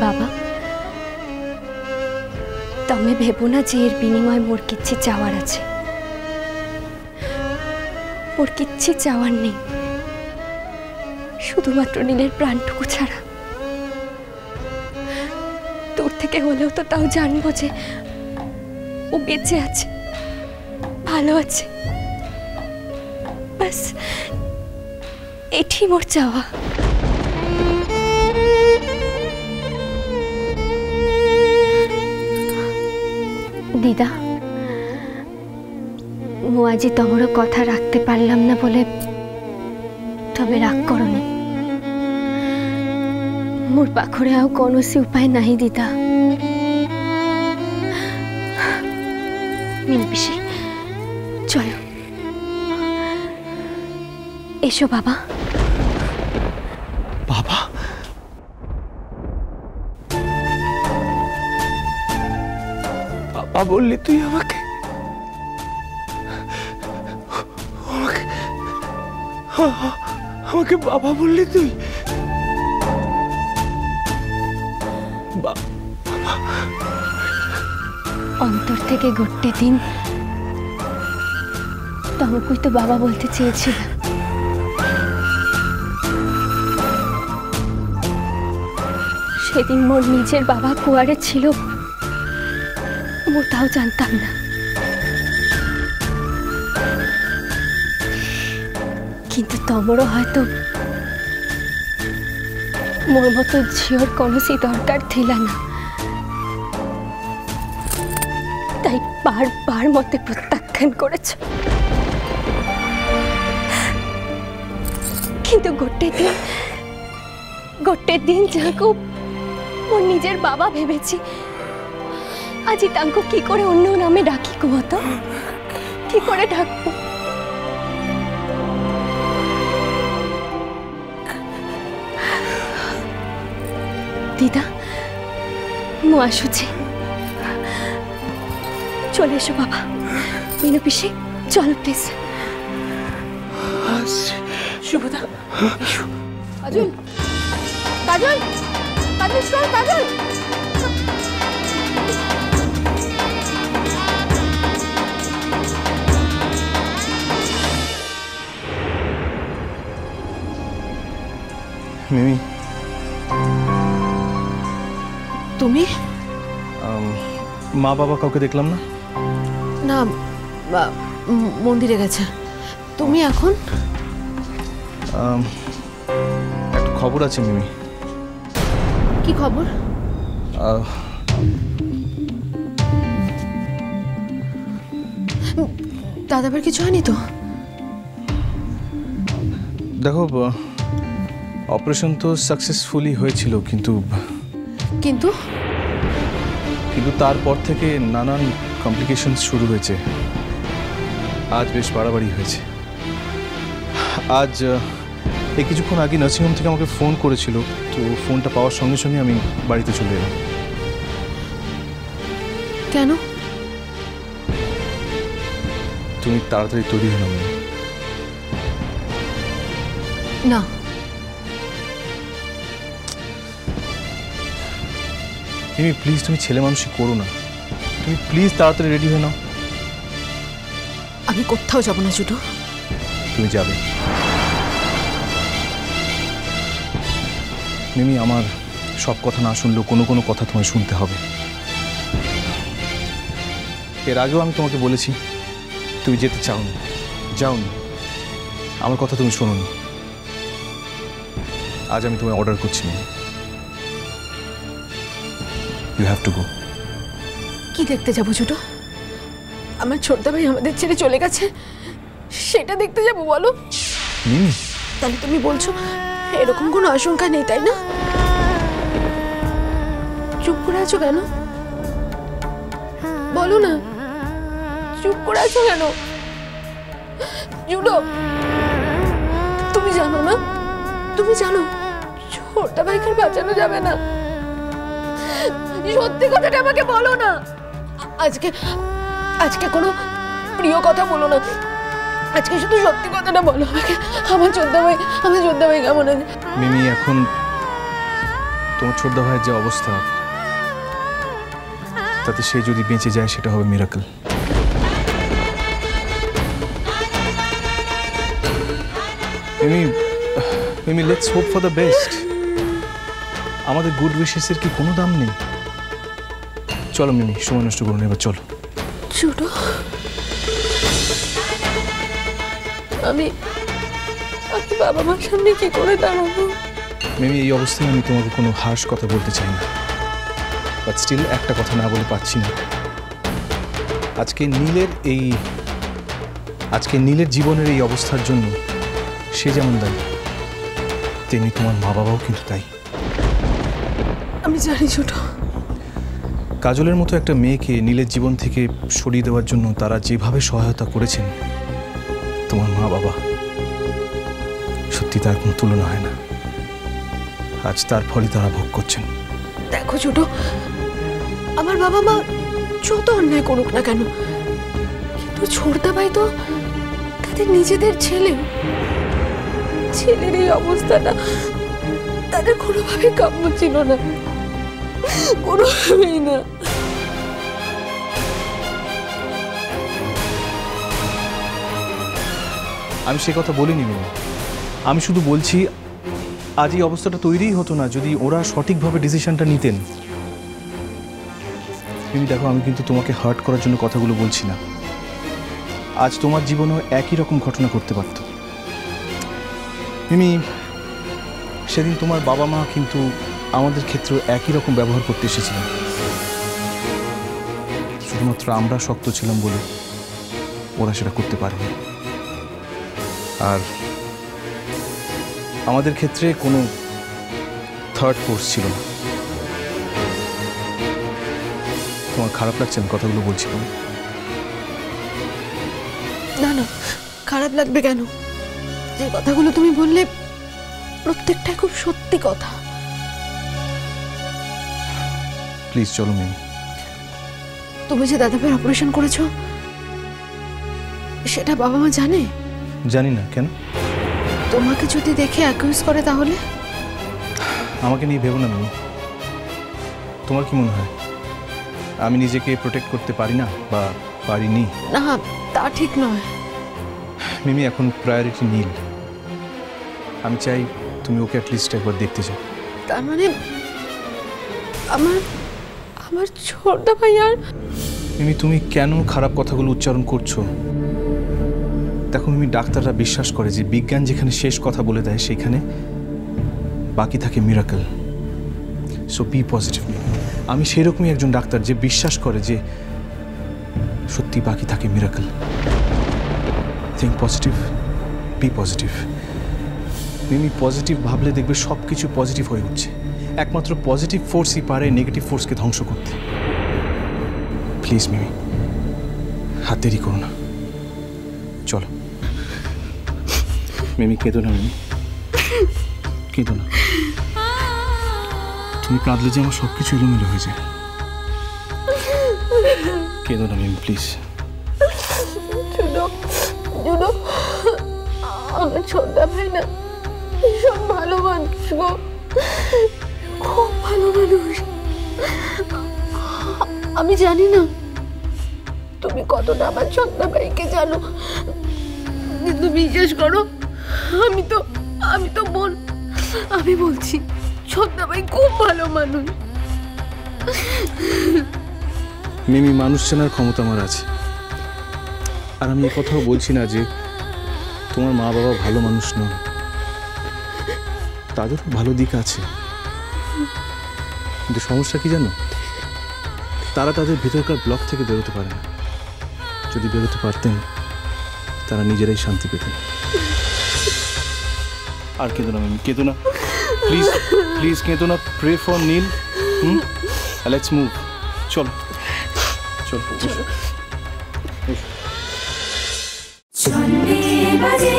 বাবা তুমি ভেবো না যে এর বিনিময়ে মোর কিচ্ছি চাওয়ার আছে। মোর কিচ্ছি চাওয়ার নেই, শুধুমাত্র নীলের প্রাণটুকু ছাড়া। দূর থেকে হলেও তো তাও জানবো যে ও বেঁচে আছে, ভালো আছে। ব্যাস এটি মোর চাওয়া। দিদা মু আজি তোমার কথা রাখতে পারলাম না বলে তবে রাগ করনি। মোর পাখরে আও কোনসি উপায় নাই দিদা। মিনু পিসি চলো, এসো বাবা। বাবা বাবা বললি তুই আমাকে? আমাকে বাবা বললি তুই? অন্তর থেকে গোটে দিন তোমাকেই তো বাবা বলতে চেয়েছিলাম। সেদিন মোর নিজের বাবা কুয়ারে ছিল, মো তাও জানতাম না। কিন্তু তোমারও হয়তো মোর মতো ঝিওর কোনসি দরকার ছিল না, তাই বারবার মতে প্রত্যাখ্যান করেছ। কিন্তু গোটে দিন যাকে মোর নিজের বাবা ভেবেছি, আজি তাঙ্কু কি করে অন্য নামে ডাকি কুহ তো? কি করে ডাকবো? দিদা মু আসুছি, চলে এসো বাবা। মিনু পিসি চল প্লিজ। শুভদা কাজল, কাজল, কাজল শোন, কাজল। মিমি তুমি? মা বাবা কাউকে দেখলাম না। না, মন্দিরে গেছে। তুমি এখন? একটা খবর আছে মিমি। কি খবর? দাদাবার কিছু হয়নি তো? দেখো, অপারেশন তো সাকসেসফুলি হয়েছিল, কিন্তু কিন্তু কিন্তু তারপর থেকে নানান কমপ্লিকেশন শুরু হয়েছে। আজ বেশ বাড়াবাড়ি হয়েছে। আজ এই কিছুক্ষণ আগে নার্সিংহোম থেকে আমাকে ফোন করেছিল, তো ফোনটা পাওয়ার সঙ্গে সঙ্গে আমি বাড়িতে চলে এলাম। কেন? তুমি তাড়াতাড়ি তৈরি হয়ে নাও। না, মিমি প্লিজ, তুমি ছেলে মানুষই করো না। তুমি প্লিজ তাড়াতাড়ি রেডি হয়ে নাও। আমি কোথাও যাব না জুটো। তুমি যাবে মিমি। আমার সব কথা না শুনলেও কোনো কোনো কথা তোমায় শুনতে হবে। এর আগেও আমি তোমাকে বলেছি তুমি যেতে চাওনি, যাওনি, আমার কথা তুমি শোনোনি। আজ আমি তোমায় অর্ডার করছি না, ইউ হ্যাভ টু গো। কি দেখতে যাবো জুটো? আমার ছোটদা ভাই আমাদের ছেড়ে চলে গেছে, সেটা দেখতে যাবো বলো? মিমি, তাহলে তুমি বলছো এরকম কোনো আশঙ্কা নেই, তাই না? চুপ করে আছো কেন? বলো না, চুপ করে আছো কেন? জুটো, তুমি জানো না, তুমি জানো ছোটদা ভাইকে বাঁচানো যাবে না। সত্যি কথাটা আমাকে বলো না। আজকে কোনো প্রিয় কথা বলো না, আজকে শুধু সত্যি কথাটা বলো আমাকে। আমার যোদ্ধা ভাই কেমন আছে? মিমি, এখন তোমার ছোটদা ভাইয়ের যে অবস্থা, তাতে সে যদি বেঁচে যায় সেটা হবে miracle. Mimi, let's hope for the best. আমাদের গুড উইশেসের কি কোনো দাম নেই? চলো মিমি, সময় নষ্ট করুন, এবার চলো। ছোট, আমি বাবা মার সামনে কি করে দাঁড়াবো? মিমি, এই অবস্থায় আমি তোমাকে কোনো হার্শ কথা বলতে চাই না, বাট স্টিল একটা কথা না বলে পারছি না। আজকে নীলের জীবনের এই অবস্থার জন্য সে যেমন দায়ী, তেমনি তোমার মা বাবাও কিন্তু তাই। আমি জানি ছোট। কাজলের মতো একটা মেয়েকে নীলের জীবন থেকে সরিয়ে দেওয়ার জন্য তারা যেভাবে সহায়তা করেছেন, তোমার মা বাবা, সত্যি তার কোনো তুলনা হয় না। আজ তার ফলই তারা ভোগ করছেন। দেখো ছোট, আমার বাবা মা যত অন্যায় করুক না কেন, কিন্তু ছোটদা ভাই তো তাদের নিজেদের ছেলের এই অবস্থাটা তাদের কোনোভাবে কাম্য ছিল না, কোনোভাবেই না। আমি সে কথা বলিনি মিমি, আমি শুধু বলছি আজ এই অবস্থাটা তৈরিই হতো না যদি ওরা সঠিকভাবে ডিসিশনটা নিতেন। মিমি দেখো, আমি কিন্তু তোমাকে হার্ট করার জন্য কথাগুলো বলছি না। আজ তোমার জীবনেও একই রকম ঘটনা ঘটতে পারত। মিমি, সেদিন তোমার বাবা মা কিন্তু আমাদের ক্ষেত্রেও একই রকম ব্যবহার করতে এসেছিলেন। শুধুমাত্র আমরা শক্ত ছিলাম বলে ওরা সেটা করতে পারেনি। আর আমাদের ক্ষেত্রে কোনো থার্ড ফোর্স ছিল না। তোমার খারাপ লাগছে আমি কথাগুলো বলছিলাম? না না, খারাপ লাগবে কেন? যে কথাগুলো তুমি বললে প্রত্যেকটাই খুব সত্যি কথা। প্লিজ চলো মিমি। তুমি যে দাদা ভাইয়ের অপারেশন করেছো সেটা বাবা মা জানে? জানি না, কেন? তোমাকে যদি দেখে অ্যাকিউজ করে তাহলে? আমাকে নিয়ে ভেবো না মিমি। তোমার কি মনে হয় আমি নিজেকে প্রোটেক্ট করতে পারি না বা পারিনি? না, তা ঠিক নয় মিমি। এখন প্রায়োরিটি নীল। আমি চাই তুমি ওকে অ্যাটলিস্ট একবার দেখতে যাও। তার মানে আমার ছোটদা ভাই আর... মিমি, তুমি কেন খারাপ কথাগুলো উচ্চারণ করছো? দেখো মিমি, ডাক্তাররা বিশ্বাস করে যে বিজ্ঞান যেখানে শেষ কথা বলে দেয় সেখানে বাকি থাকে মিরাকল। So B positive. আমি সেরকমই একজন ডাক্তার যে বিশ্বাস করে যে সত্যি বাকি থাকে miracle. Think positive, be positive. Mimi, positive ভাবলে দেখবে সব কিছু পজিটিভ হয়ে উঠছে। একমাত্র পজিটিভ ফোর্সই পারে নেগেটিভ ফোর্সকে ধ্বংস করতে। প্লিজ মিমি, হাত দেরি করো না, চলো। মিমি, কেঁদো না মিমি, কেঁদো না। তুমি কাঁদলে যে আমার সব কিছু এলোমেলো হয়ে যায়। কেঁদো না মিমি, প্লিজ। আমার ছোটদা ভাই না ভীষণ ভালো মানুষ গো, খুব ভালো মানুষ। আমি জানি না তুমি কতটা আমার ছোটদা ভাইকে জানো, কিন্তু বিশ্বাস করো, আমি তো বোন, আমি বলছি ছোটদা ভাই খুব ভালো মানুষ। মিমি, মানুষ চেনার ক্ষমতা আমার আছে। আর আমি এ কথাও বলছি না যে তোমার মা বাবা ভালো মানুষ নন, তাদেরও ভালো দিক আছে। কিন্তু সমস্যা কি জানো? তারা তাদের ভেতরকার ব্লক থেকে বেরোতে পারে না। যদি বেরোতে পারতেন তারা নিজেরাই শান্তি পেতেন। আর কেঁদো না মিমি, কেঁদো না প্লিজ, প্লিজ কেঁদো না। Pray for Neel. Let's move. চলো চলো। ছন্দে বাজে